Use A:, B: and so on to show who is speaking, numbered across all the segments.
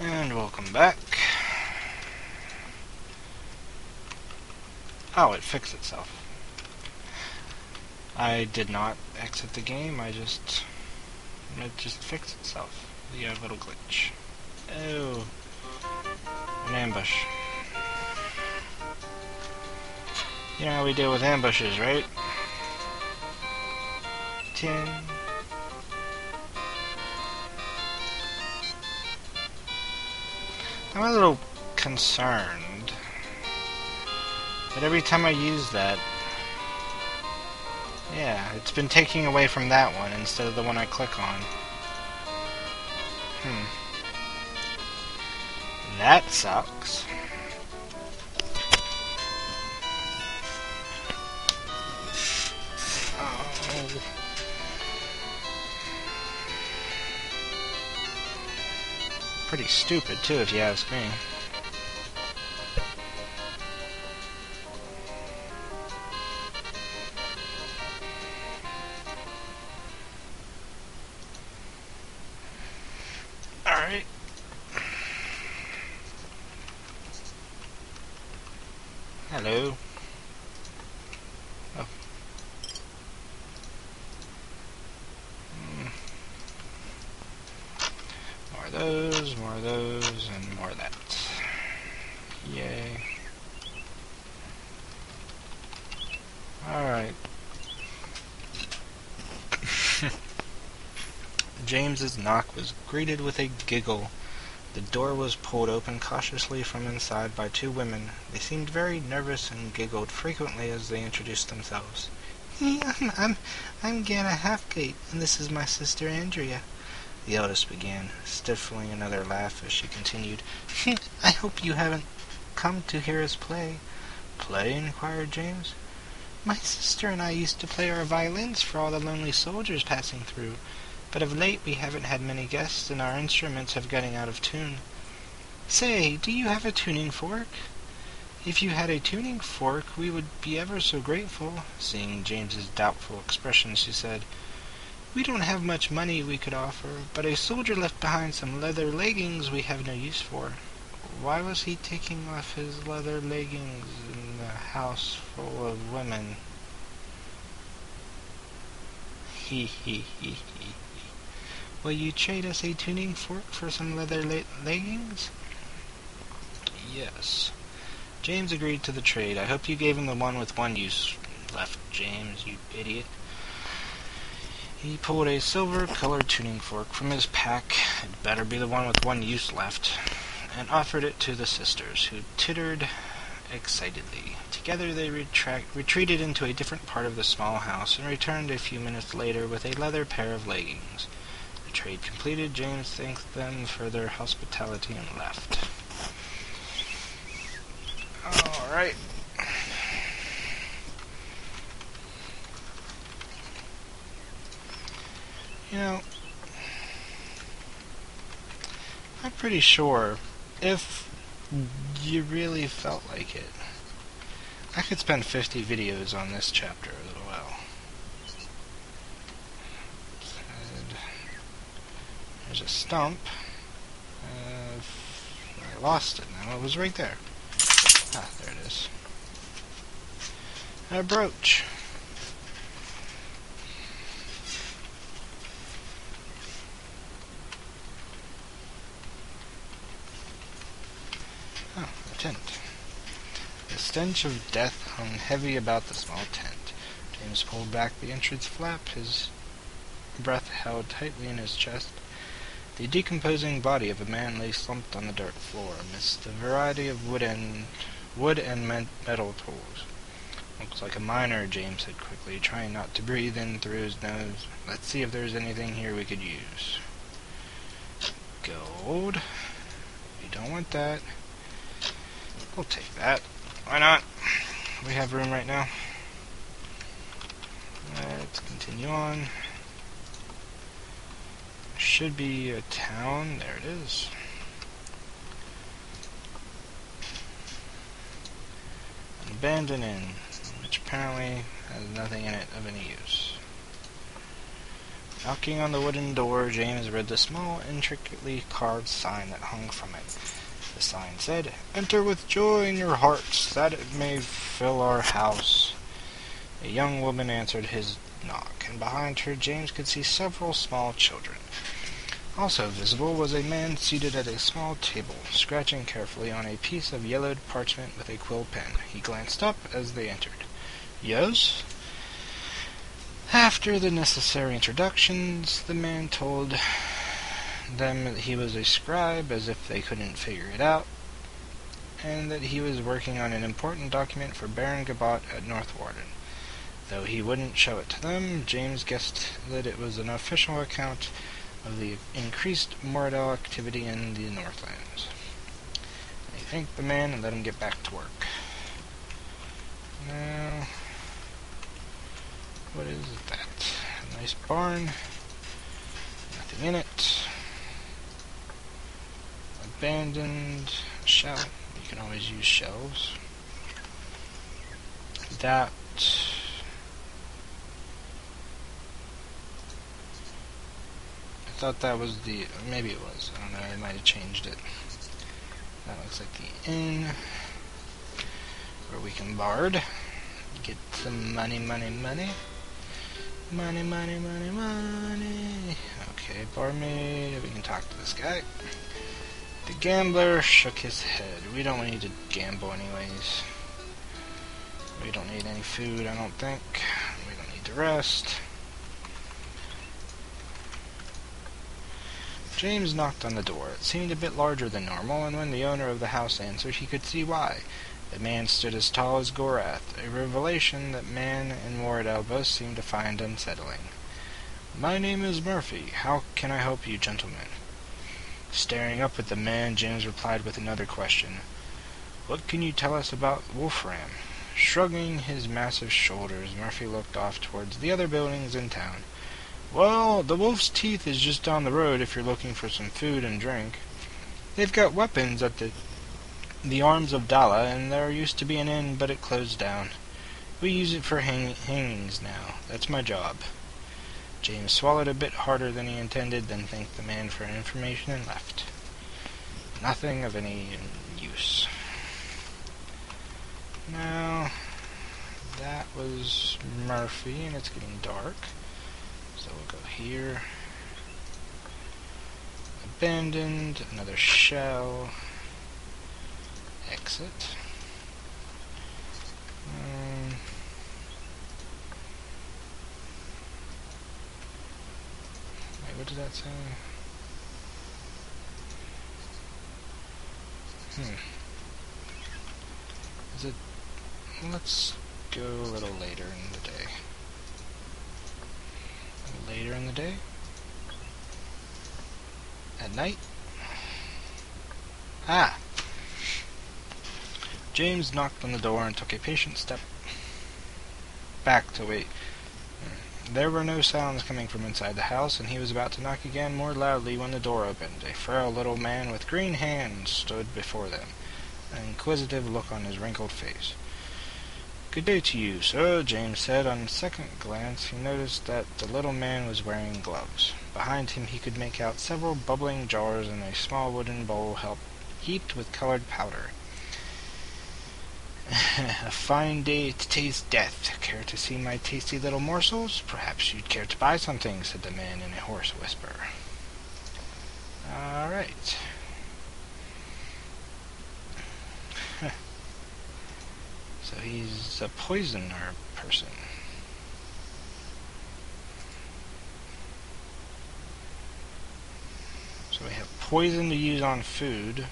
A: And welcome back. Oh, it fixed itself. I did not exit the game, it just fixed itself. The little glitch. Oh, an ambush. You know how we deal with ambushes, right? 10. I'm a little concerned that every time I use that, yeah, it's been taking away from that one instead of the one I click on. That sucks. Oh. Pretty stupid, too, if you ask me. Alright. Hello. Oh. More of those, and more of that. Yay. Alright. James's knock was greeted with a giggle. The door was pulled open cautiously from inside by two women. They seemed very nervous and giggled frequently as they introduced themselves. I'm Ganna Halfgate, and this is my sister Andrea. The eldest began, stifling another laugh as she continued. I hope you haven't come to hear us play. Play? Inquired James. My sister and I used to play our violins for all the lonely soldiers passing through, but of late we haven't had many guests, and our instruments have gotten out of tune. Say, do you have a tuning fork? If you had a tuning fork, we would be ever so grateful. Seeing James's doubtful expression, she said, We don't have much money we could offer, but a soldier left behind some leather leggings we have no use for. Why was he taking off his leather leggings in a house full of women? He. Will you trade us a tuning fork for some leather leggings? Yes. James agreed to the trade. I hope you gave him the one with one use left, James, you idiot. He pulled a silver-colored tuning fork from his pack, it better be the one with one use left, and offered it to the sisters, who tittered excitedly. Together they retreated into a different part of the small house and returned a few minutes later with a leather pair of leggings. The trade completed, James thanked them for their hospitality and left. Alright. You know, I'm pretty sure if you really felt like it, I could spend 50 videos on this chapter as well. There's a stump. I lost it now. It was right there. Ah, there it is. A brooch. Oh, a tent. The stench of death hung heavy about the small tent. James pulled back the entrance flap, his breath held tightly in his chest. The decomposing body of a man lay slumped on the dirt floor, amidst a variety of wood and metal tools. Looks like a miner, James said quickly, trying not to breathe in through his nose. Let's see if there's anything here we could use. Gold. We don't want that. We'll take that. Why not? We have room right now. Let's continue on. Should be a town. There it is. An abandoned inn, which apparently has nothing in it of any use. Knocking on the wooden door, James read the small, intricately carved sign that hung from it. The sign said, "Enter with joy in your hearts, that it may fill our house." A young woman answered his knock, and behind her James could see several small children. Also visible was a man seated at a small table, scratching carefully on a piece of yellowed parchment with a quill pen. He glanced up as they entered. "Yes?" After the necessary introductions, the man told them that he was a scribe, as if they couldn't figure it out, and that he was working on an important document for Baron Gabot at North Warden. Though he wouldn't show it to them, James guessed that it was an official account of the increased Moradel activity in the Northlands. He thanked the man and let him get back to work. Now, what is that? A nice barn. Nothing in it. Abandoned. Shelf. You can always use shelves. That. I thought that was the. Maybe it was. I don't know. I might have changed it. That looks like the inn where we can bard. Get some money. Money. Okay, barmaid. We can talk to this guy. The gambler shook his head. We don't need to gamble anyways. We don't need any food, I don't think. We don't need to rest. James knocked on the door. It seemed a bit larger than normal, and when the owner of the house answered, he could see why. The man stood as tall as Gorath, a revelation that man and Moradel both seemed to find unsettling. "My name is Murphy. How can I help you, gentlemen?" Staring up at the man, James replied with another question. "What can you tell us about Wolfram?" Shrugging his massive shoulders, Murphy looked off towards the other buildings in town. "Well, the Wolf's Teeth is just down the road if you're looking for some food and drink. They've got weapons at the Arms of Dala, and there used to be an inn, but it closed down. We use it for hangings now. That's my job." James swallowed a bit harder than he intended, then thanked the man for information and left. Nothing of any use. Now, that was Murphy, and it's getting dark. So we'll go here. Abandoned, another shell. Exit. Wait, what did that say? Is it... Let's go a little later in the day. Later in the day? At night? Ah! James knocked on the door and took a patient step back to wait. There were no sounds coming from inside the house, and he was about to knock again more loudly when the door opened. A frail little man with green hands stood before them, an inquisitive look on his wrinkled face. "Good day to you, sir," James said. On second glance, he noticed that the little man was wearing gloves. Behind him he could make out several bubbling jars and a small wooden bowl heaped with colored powder. "A fine day to taste death. Care to see my tasty little morsels? Perhaps you'd care to buy something," said the man in a hoarse whisper. "All right." So he's a poisoner person. So we have poison to use on food.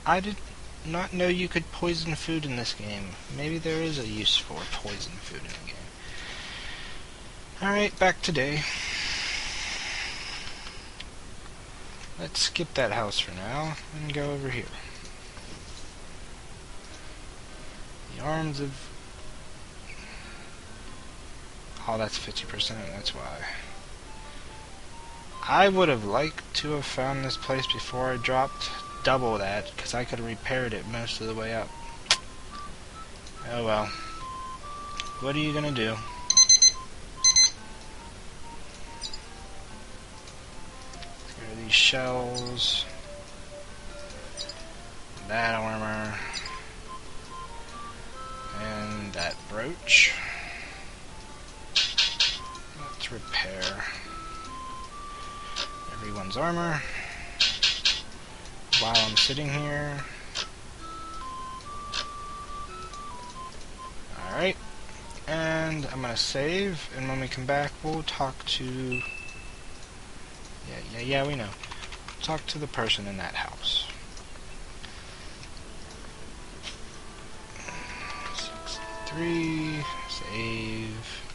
A: I did not know you could poison food in this game. Maybe there is a use for poison food in the game. Alright, back to day. Let's skip that house for now and go over here. The Arms of... Oh, that's 50%, that's why. I would have liked to have found this place before I dropped double that, because I could have repaired it most of the way up. Oh well. What are you gonna do? Here are these shells. That armor. And that brooch. Let's repair everyone's armor while I'm sitting here. Alright. And I'm gonna save, and when we come back, we'll talk to... Yeah, we know. Talk to the person in that house. 6-3, save...